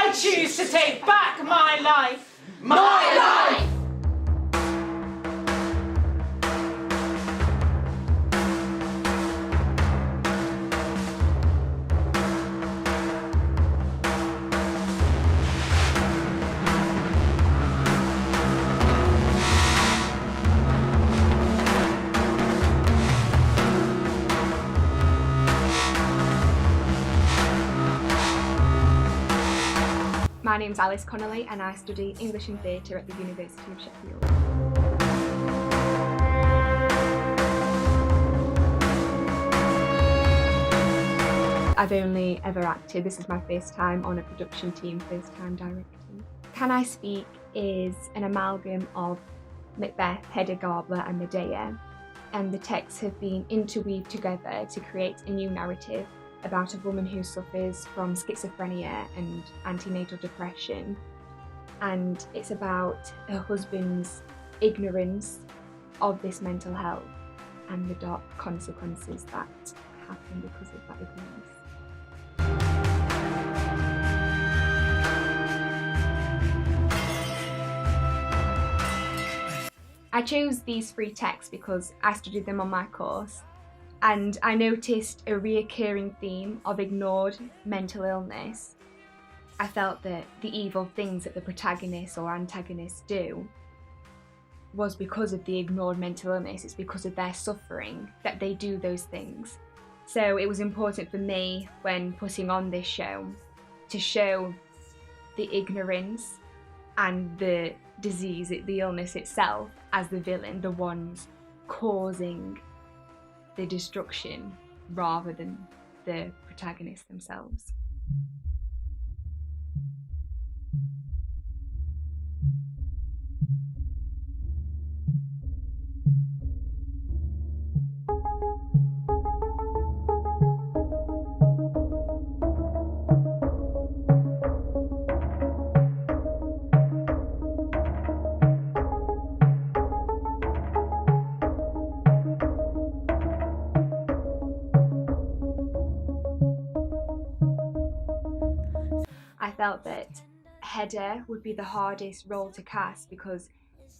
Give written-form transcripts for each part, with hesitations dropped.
I choose to take back my life. My life! My name's Alice Connolly and I study English and Theatre at the University of Sheffield. I've only ever acted. This is my first time on a production team, first time directing. Can I Speak is an amalgam of Macbeth, Hedda Gabler and Medea, and the texts have been interweaved together to create a new narrative about a woman who suffers from schizophrenia and antenatal depression, and it's about her husband's ignorance of this mental health and the dark consequences that happen because of that ignorance. I chose these 3 texts because I studied them on my course, and I noticed a reoccurring theme of ignored mental illness. I felt that the evil things that the protagonists or antagonists do was because of the ignored mental illness. It's because of their suffering that they do those things. So it was important for me when putting on this show to show the ignorance and the disease, the illness itself, as the villain, the ones causing the destruction rather than the protagonists themselves. I felt that Hedda would be the hardest role to cast because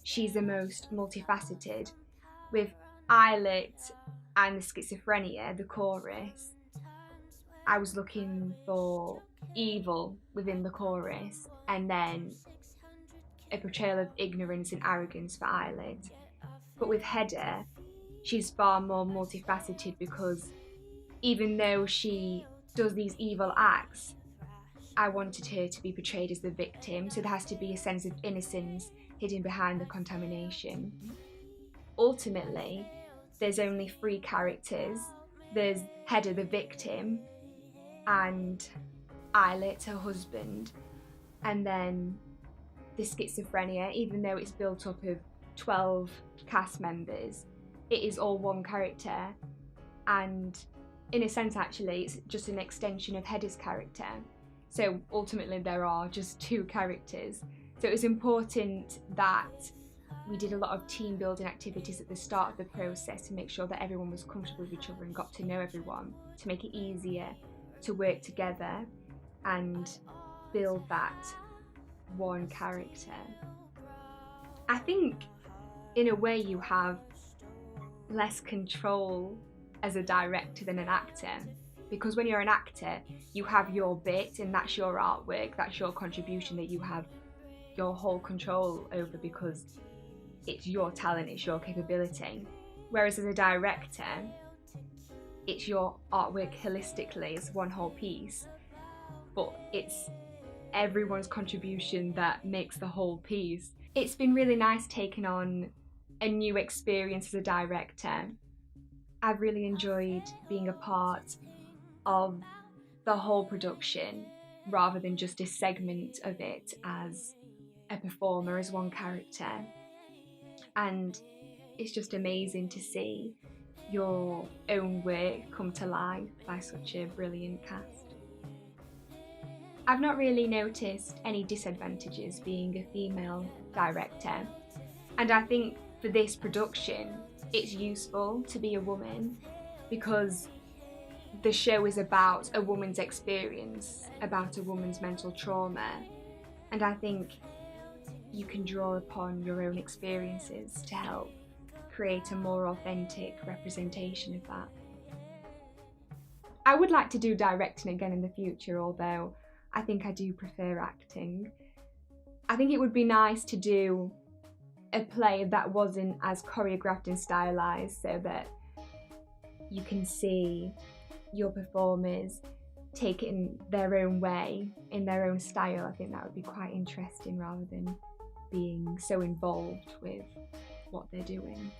she's the most multifaceted. With Eilert and the schizophrenia, the chorus, I was looking for evil within the chorus and then a portrayal of ignorance and arrogance for Eilert. But with Hedda, she's far more multifaceted because even though she does these evil acts, I wanted her to be portrayed as the victim, so there has to be a sense of innocence hidden behind the contamination. Ultimately, there's only 3 characters. There's Hedda, the victim, and Eilert, her husband, and then the schizophrenia. Even though it's built up of 12 cast members, it is all one character, and in a sense actually it's just an extension of Hedda's character. So ultimately there are just 2 characters. So it was important that we did a lot of team building activities at the start of the process to make sure that everyone was comfortable with each other and got to know everyone, to make it easier to work together and build that one character. I think in a way you have less control as a director than an actor, because when you're an actor you have your bit and that's your artwork, that's your contribution that you have your whole control over because it's your talent, it's your capability. Whereas as a director, it's your artwork holistically as one whole piece, but it's everyone's contribution that makes the whole piece. It's been really nice taking on a new experience as a director. I've really enjoyed being a part of the whole production rather than just a segment of it as a performer, as one character. And it's just amazing to see your own work come to life by such a brilliant cast. I've not really noticed any disadvantages being a female director, and I think for this production it's useful to be a woman because the show is about a woman's experience, about a woman's mental trauma, and I think you can draw upon your own experiences to help create a more authentic representation of that. I would like to do directing again in the future, although I think I do prefer acting. I think it would be nice to do a play that wasn't as choreographed and stylized, so that you can see your performers take it in their own way, in their own style. I think that would be quite interesting rather than being so involved with what they're doing.